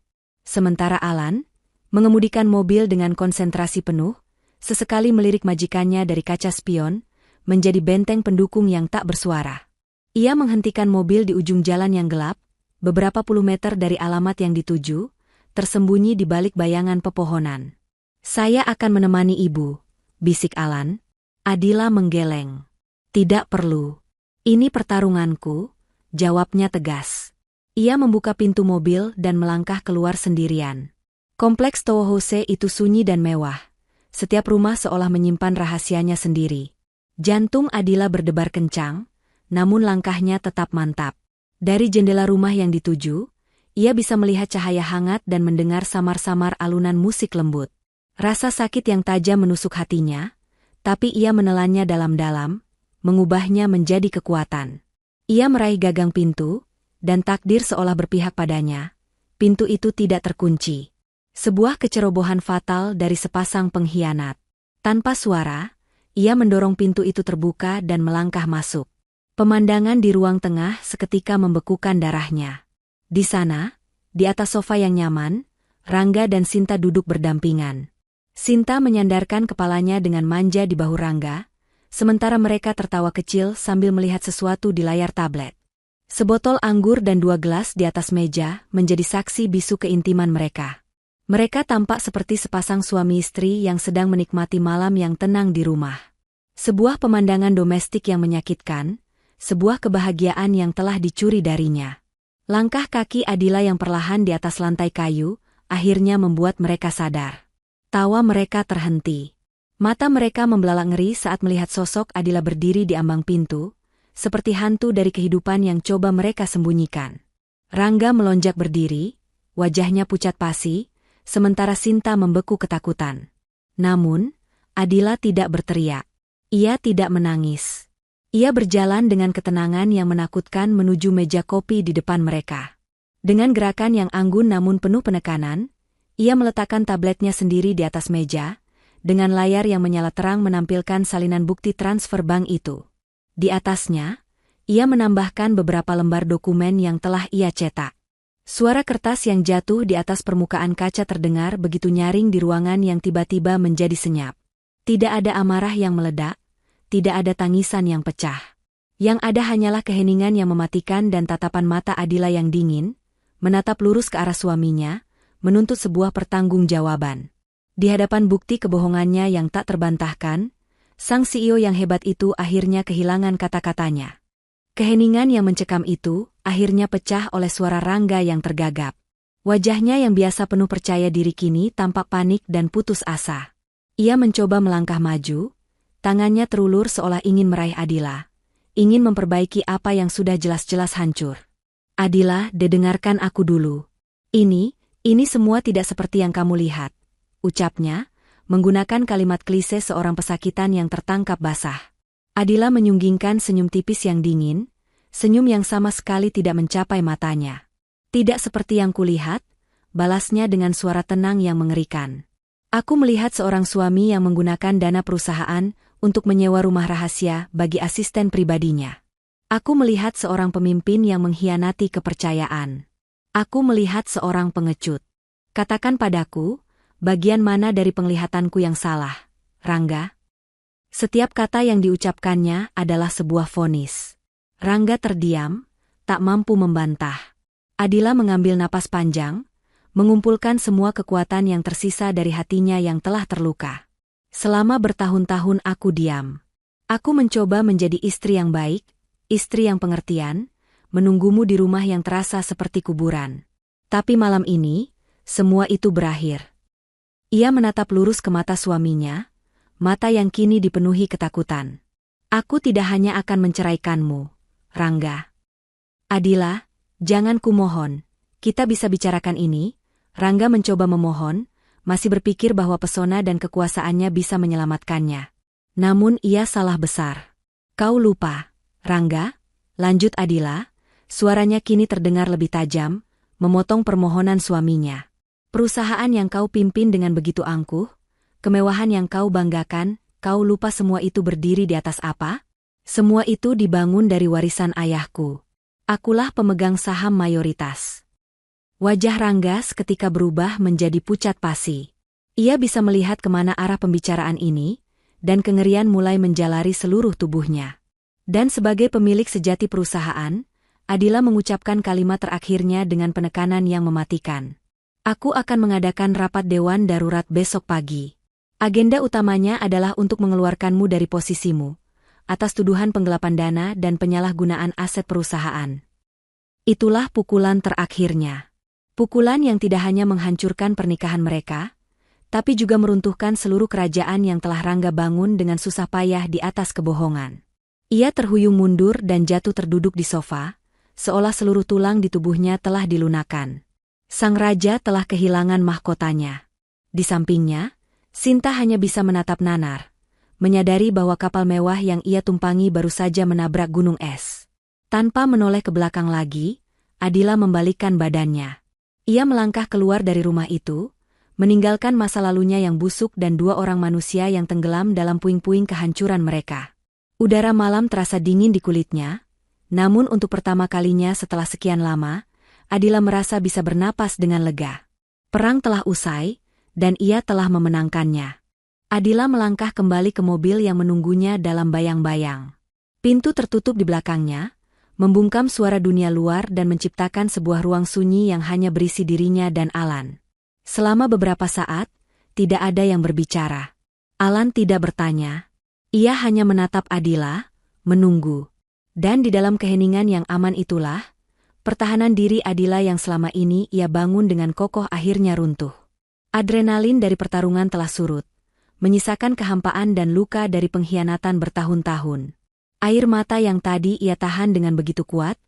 Sementara Alan, mengemudikan mobil dengan konsentrasi penuh, sesekali melirik majikannya dari kaca spion, menjadi benteng pendukung yang tak bersuara. Ia menghentikan mobil di ujung jalan yang gelap, beberapa puluh meter dari alamat yang dituju, tersembunyi di balik bayangan pepohonan. "Saya akan menemani ibu," bisik Alan. Adila menggeleng. "Tidak perlu. Ini pertarunganku," jawabnya tegas. Ia membuka pintu mobil dan melangkah keluar sendirian. Kompleks townhouse itu sunyi dan mewah. Setiap rumah seolah menyimpan rahasianya sendiri. Jantung Adila berdebar kencang, namun langkahnya tetap mantap. Dari jendela rumah yang dituju, ia bisa melihat cahaya hangat dan mendengar samar-samar alunan musik lembut. Rasa sakit yang tajam menusuk hatinya, tapi ia menelannya dalam-dalam, mengubahnya menjadi kekuatan. Ia meraih gagang pintu, dan takdir seolah berpihak padanya. Pintu itu tidak terkunci. Sebuah kecerobohan fatal dari sepasang pengkhianat. Tanpa suara, ia mendorong pintu itu terbuka dan melangkah masuk. Pemandangan di ruang tengah seketika membekukan darahnya. Di sana, di atas sofa yang nyaman, Rangga dan Sinta duduk berdampingan. Sinta menyandarkan kepalanya dengan manja di bahu Rangga, sementara mereka tertawa kecil sambil melihat sesuatu di layar tablet. Sebotol anggur dan 2 gelas di atas meja menjadi saksi bisu keintiman mereka. Mereka tampak seperti sepasang suami istri yang sedang menikmati malam yang tenang di rumah. Sebuah pemandangan domestik yang menyakitkan, sebuah kebahagiaan yang telah dicuri darinya. Langkah kaki Adila yang perlahan di atas lantai kayu, akhirnya membuat mereka sadar. Tawa mereka terhenti. Mata mereka membelalak ngeri saat melihat sosok Adila berdiri di ambang pintu, seperti hantu dari kehidupan yang coba mereka sembunyikan. Rangga melonjak berdiri, wajahnya pucat pasi, sementara Sinta membeku ketakutan. Namun, Adila tidak berteriak. Ia tidak menangis. Ia berjalan dengan ketenangan yang menakutkan menuju meja kopi di depan mereka. Dengan gerakan yang anggun namun penuh penekanan, ia meletakkan tabletnya sendiri di atas meja, dengan layar yang menyala terang menampilkan salinan bukti transfer bank itu. Di atasnya, ia menambahkan beberapa lembar dokumen yang telah ia cetak. Suara kertas yang jatuh di atas permukaan kaca terdengar begitu nyaring di ruangan yang tiba-tiba menjadi senyap. Tidak ada amarah yang meledak, tidak ada tangisan yang pecah. Yang ada hanyalah keheningan yang mematikan dan tatapan mata Adila yang dingin, menatap lurus ke arah suaminya, menuntut sebuah pertanggungjawaban. Di hadapan bukti kebohongannya yang tak terbantahkan, sang CEO yang hebat itu akhirnya kehilangan kata-katanya. Keheningan yang mencekam itu akhirnya pecah oleh suara Rangga yang tergagap. Wajahnya yang biasa penuh percaya diri kini tampak panik dan putus asa. Ia mencoba melangkah maju, tangannya terulur seolah ingin meraih Adila, ingin memperbaiki apa yang sudah jelas-jelas hancur. Adila, dengarkan aku dulu. Ini semua tidak seperti yang kamu lihat, ucapnya, menggunakan kalimat klise seorang pesakitan yang tertangkap basah. Adila menyunggingkan senyum tipis yang dingin, senyum yang sama sekali tidak mencapai matanya. Tidak seperti yang kulihat, balasnya dengan suara tenang yang mengerikan. Aku melihat seorang suami yang menggunakan dana perusahaan untuk menyewa rumah rahasia bagi asisten pribadinya. Aku melihat seorang pemimpin yang mengkhianati kepercayaan. Aku melihat seorang pengecut. Katakan padaku, bagian mana dari penglihatanku yang salah, Rangga? Setiap kata yang diucapkannya adalah sebuah vonis. Rangga terdiam, tak mampu membantah. Adila mengambil napas panjang, mengumpulkan semua kekuatan yang tersisa dari hatinya yang telah terluka. Selama bertahun-tahun aku diam. Aku mencoba menjadi istri yang baik, istri yang pengertian, menunggumu di rumah yang terasa seperti kuburan. Tapi malam ini, semua itu berakhir. Ia menatap lurus ke mata suaminya, mata yang kini dipenuhi ketakutan. Aku tidak hanya akan menceraikanmu, Rangga. Adila, jangan kumohon, kita bisa bicarakan ini. Rangga mencoba memohon, masih berpikir bahwa pesona dan kekuasaannya bisa menyelamatkannya. Namun ia salah besar. Kau lupa, Rangga, lanjut Adila, suaranya kini terdengar lebih tajam, memotong permohonan suaminya. Perusahaan yang kau pimpin dengan begitu angkuh, kemewahan yang kau banggakan, kau lupa semua itu berdiri di atas apa? Semua itu dibangun dari warisan ayahku. Akulah pemegang saham mayoritas. Wajah Rangga seketika berubah menjadi pucat pasi. Ia bisa melihat kemana arah pembicaraan ini, dan kengerian mulai menjalari seluruh tubuhnya. Dan sebagai pemilik sejati perusahaan, Adila mengucapkan kalimat terakhirnya dengan penekanan yang mematikan. Aku akan mengadakan rapat dewan darurat besok pagi. Agenda utamanya adalah untuk mengeluarkanmu dari posisimu, atas tuduhan penggelapan dana dan penyalahgunaan aset perusahaan. Itulah pukulan terakhirnya. Pukulan yang tidak hanya menghancurkan pernikahan mereka, tapi juga meruntuhkan seluruh kerajaan yang telah Rangga bangun dengan susah payah di atas kebohongan. Ia terhuyung mundur dan jatuh terduduk di sofa, seolah seluruh tulang di tubuhnya telah dilunakan. Sang raja telah kehilangan mahkotanya. Di sampingnya, Sinta hanya bisa menatap nanar, menyadari bahwa kapal mewah yang ia tumpangi baru saja menabrak gunung es. Tanpa menoleh ke belakang lagi, Adila membalikkan badannya. Ia melangkah keluar dari rumah itu, meninggalkan masa lalunya yang busuk dan dua orang manusia yang tenggelam dalam puing-puing kehancuran mereka. Udara malam terasa dingin di kulitnya, namun untuk pertama kalinya setelah sekian lama, Adila merasa bisa bernapas dengan lega. Perang telah usai, dan ia telah memenangkannya. Adila melangkah kembali ke mobil yang menunggunya dalam bayang-bayang. Pintu tertutup di belakangnya, membungkam suara dunia luar dan menciptakan sebuah ruang sunyi yang hanya berisi dirinya dan Alan. Selama beberapa saat, tidak ada yang berbicara. Alan tidak bertanya. Ia hanya menatap Adila, menunggu. Dan di dalam keheningan yang aman itulah, pertahanan diri Adila yang selama ini ia bangun dengan kokoh akhirnya runtuh. Adrenalin dari pertarungan telah surut, menyisakan kehampaan dan luka dari pengkhianatan bertahun-tahun. Air mata yang tadi ia tahan dengan begitu kuat,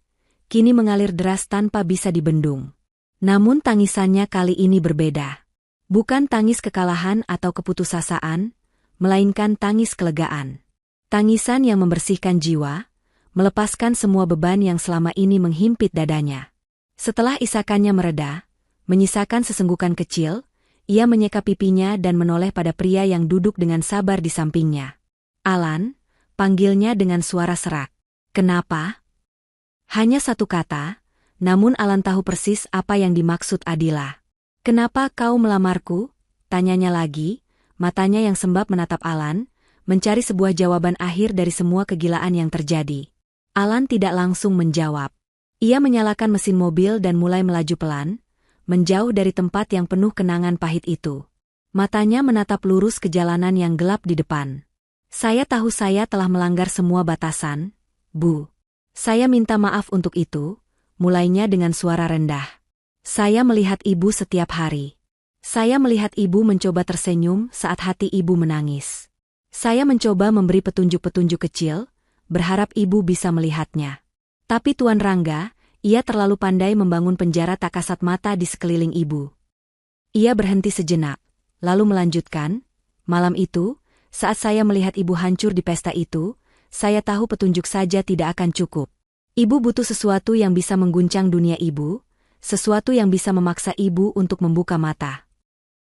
kini mengalir deras tanpa bisa dibendung. Namun tangisannya kali ini berbeda. Bukan tangis kekalahan atau keputusasaan, melainkan tangis kelegaan. Tangisan yang membersihkan jiwa, melepaskan semua beban yang selama ini menghimpit dadanya. Setelah isakannya mereda, menyisakan sesenggukan kecil, ia menyeka pipinya dan menoleh pada pria yang duduk dengan sabar di sampingnya. Alan, panggilnya dengan suara serak. Kenapa? Hanya satu kata, namun Alan tahu persis apa yang dimaksud Adila. Kenapa kau melamarku? Tanyanya lagi, matanya yang sembab menatap Alan, mencari sebuah jawaban akhir dari semua kegilaan yang terjadi. Alan tidak langsung menjawab. Ia menyalakan mesin mobil dan mulai melaju pelan, menjauh dari tempat yang penuh kenangan pahit itu. Matanya menatap lurus ke jalanan yang gelap di depan. Saya tahu saya telah melanggar semua batasan, Bu. Saya minta maaf untuk itu, mulainya dengan suara rendah. Saya melihat ibu setiap hari. Saya melihat ibu mencoba tersenyum saat hati ibu menangis. Saya mencoba memberi petunjuk-petunjuk kecil, berharap ibu bisa melihatnya. Tapi Tuan Rangga, ia terlalu pandai membangun penjara tak kasat mata di sekeliling ibu. Ia berhenti sejenak, lalu melanjutkan, malam itu, saat saya melihat ibu hancur di pesta itu, saya tahu petunjuk saja tidak akan cukup. Ibu butuh sesuatu yang bisa mengguncang dunia ibu, sesuatu yang bisa memaksa ibu untuk membuka mata.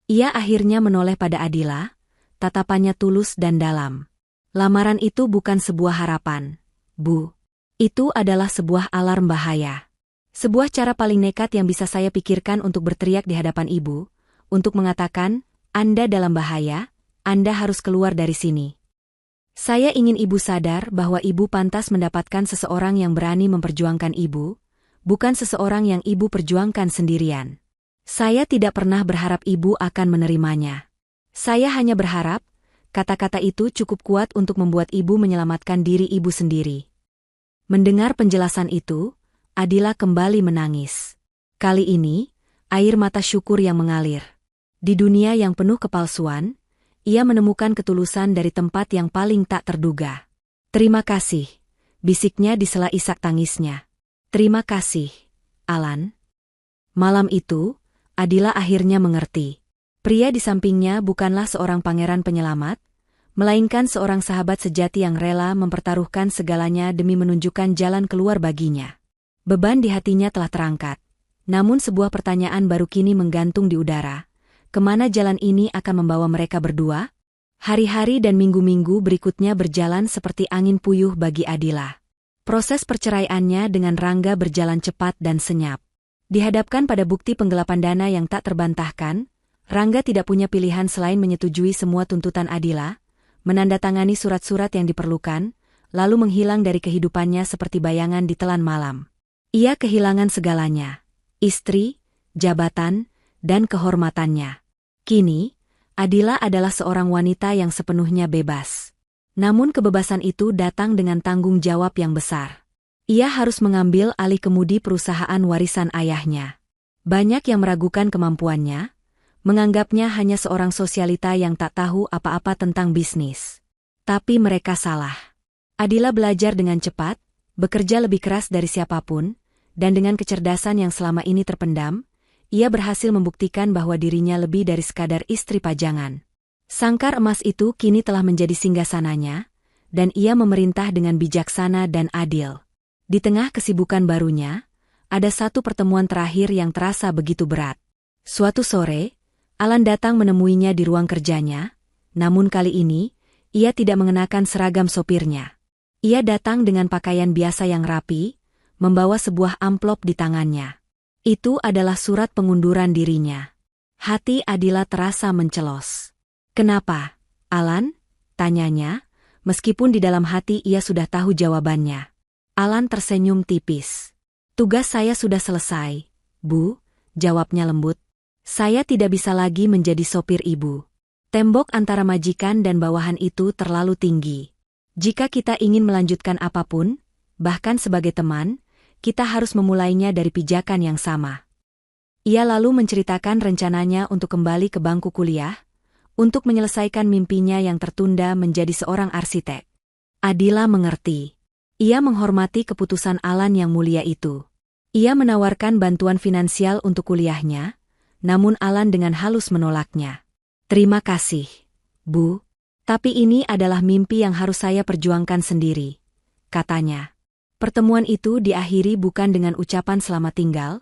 Ia akhirnya menoleh pada Adila, tatapannya tulus dan dalam. Lamaran itu bukan sebuah harapan, Bu. Itu adalah sebuah alarm bahaya. Sebuah cara paling nekat yang bisa saya pikirkan untuk berteriak di hadapan ibu, untuk mengatakan, Anda dalam bahaya, Anda harus keluar dari sini. Saya ingin ibu sadar bahwa ibu pantas mendapatkan seseorang yang berani memperjuangkan ibu, bukan seseorang yang ibu perjuangkan sendirian. Saya tidak pernah berharap ibu akan menerimanya. Saya hanya berharap, kata-kata itu cukup kuat untuk membuat ibu menyelamatkan diri ibu sendiri. Mendengar penjelasan itu, Adila kembali menangis. Kali ini, air mata syukur yang mengalir. Di dunia yang penuh kepalsuan, ia menemukan ketulusan dari tempat yang paling tak terduga. Terima kasih, bisiknya di sela isak tangisnya. Terima kasih, Alan. Malam itu, Adila akhirnya mengerti. Pria di sampingnya bukanlah seorang pangeran penyelamat, melainkan seorang sahabat sejati yang rela mempertaruhkan segalanya demi menunjukkan jalan keluar baginya. Beban di hatinya telah terangkat. Namun sebuah pertanyaan baru kini menggantung di udara. Kemana jalan ini akan membawa mereka berdua? Hari-hari dan minggu-minggu berikutnya berjalan seperti angin puyuh bagi Adila. Proses perceraiannya dengan Rangga berjalan cepat dan senyap. Dihadapkan pada bukti penggelapan dana yang tak terbantahkan, Rangga tidak punya pilihan selain menyetujui semua tuntutan Adila, menandatangani surat-surat yang diperlukan, lalu menghilang dari kehidupannya seperti bayangan di telan malam. Ia kehilangan segalanya, istri, jabatan, dan kehormatannya. Kini, Adila adalah seorang wanita yang sepenuhnya bebas. Namun kebebasan itu datang dengan tanggung jawab yang besar. Ia harus mengambil alih kemudi perusahaan warisan ayahnya. Banyak yang meragukan kemampuannya, menganggapnya hanya seorang sosialita yang tak tahu apa-apa tentang bisnis. Tapi mereka salah. Adila belajar dengan cepat, bekerja lebih keras dari siapapun, dan dengan kecerdasan yang selama ini terpendam, ia berhasil membuktikan bahwa dirinya lebih dari sekadar istri pajangan. Sangkar emas itu kini telah menjadi singgasananya, dan ia memerintah dengan bijaksana dan adil. Di tengah kesibukan barunya, ada satu pertemuan terakhir yang terasa begitu berat. Suatu sore, Alan datang menemuinya di ruang kerjanya, namun kali ini, ia tidak mengenakan seragam sopirnya. Ia datang dengan pakaian biasa yang rapi, membawa sebuah amplop di tangannya. Itu adalah surat pengunduran dirinya. Hati Adila terasa mencelos. Kenapa, Alan? Tanyanya, meskipun di dalam hati ia sudah tahu jawabannya. Alan tersenyum tipis. Tugas saya sudah selesai, Bu, jawabnya lembut. Saya tidak bisa lagi menjadi sopir ibu. Tembok antara majikan dan bawahan itu terlalu tinggi. Jika kita ingin melanjutkan apapun, bahkan sebagai teman, kita harus memulainya dari pijakan yang sama. Ia lalu menceritakan rencananya untuk kembali ke bangku kuliah, untuk menyelesaikan mimpinya yang tertunda menjadi seorang arsitek. Adila mengerti. Ia menghormati keputusan Alan yang mulia itu. Ia menawarkan bantuan finansial untuk kuliahnya, namun Alan dengan halus menolaknya. Terima kasih, Bu. Tapi ini adalah mimpi yang harus saya perjuangkan sendiri, katanya. Pertemuan itu diakhiri bukan dengan ucapan selamat tinggal,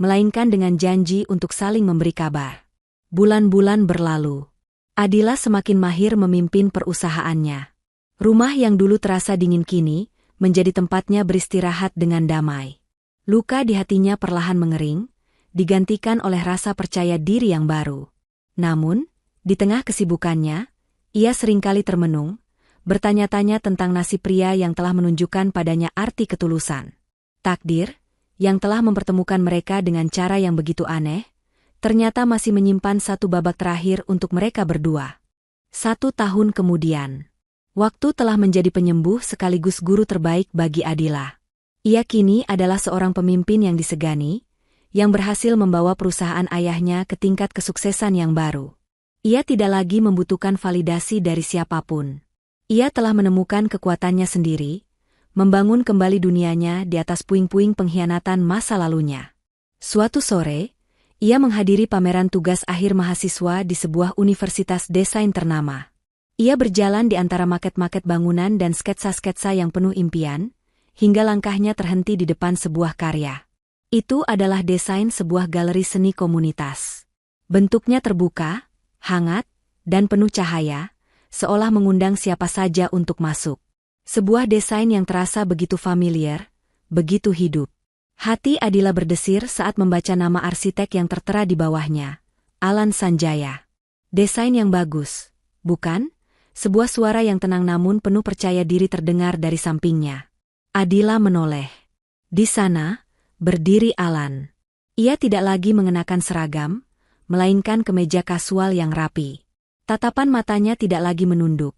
melainkan dengan janji untuk saling memberi kabar. Bulan-bulan berlalu. Adila semakin mahir memimpin perusahaannya. Rumah yang dulu terasa dingin kini, menjadi tempatnya beristirahat dengan damai. Luka di hatinya perlahan mengering, digantikan oleh rasa percaya diri yang baru. Namun, di tengah kesibukannya, ia seringkali termenung, bertanya-tanya tentang nasib pria yang telah menunjukkan padanya arti ketulusan. Takdir, yang telah mempertemukan mereka dengan cara yang begitu aneh, ternyata masih menyimpan satu babak terakhir untuk mereka berdua. 1 tahun kemudian, waktu telah menjadi penyembuh sekaligus guru terbaik bagi Adila. Ia kini adalah seorang pemimpin yang disegani, yang berhasil membawa perusahaan ayahnya ke tingkat kesuksesan yang baru. Ia tidak lagi membutuhkan validasi dari siapapun. Ia telah menemukan kekuatannya sendiri, membangun kembali dunianya di atas puing-puing pengkhianatan masa lalunya. Suatu sore, ia menghadiri pameran tugas akhir mahasiswa di sebuah universitas desain ternama. Ia berjalan di antara maket-maket bangunan dan sketsa-sketsa yang penuh impian, hingga langkahnya terhenti di depan sebuah karya. Itu adalah desain sebuah galeri seni komunitas. Bentuknya terbuka, hangat, dan penuh cahaya, seolah mengundang siapa saja untuk masuk. Sebuah desain yang terasa begitu familiar, begitu hidup. Hati Adila berdesir saat membaca nama arsitek yang tertera di bawahnya, Alan Sanjaya. Desain yang bagus, bukan? Sebuah suara yang tenang namun penuh percaya diri terdengar dari sampingnya. Adila menoleh. Di sana, berdiri Alan. Ia tidak lagi mengenakan seragam, melainkan kemeja kasual yang rapi. Tatapan matanya tidak lagi menunduk,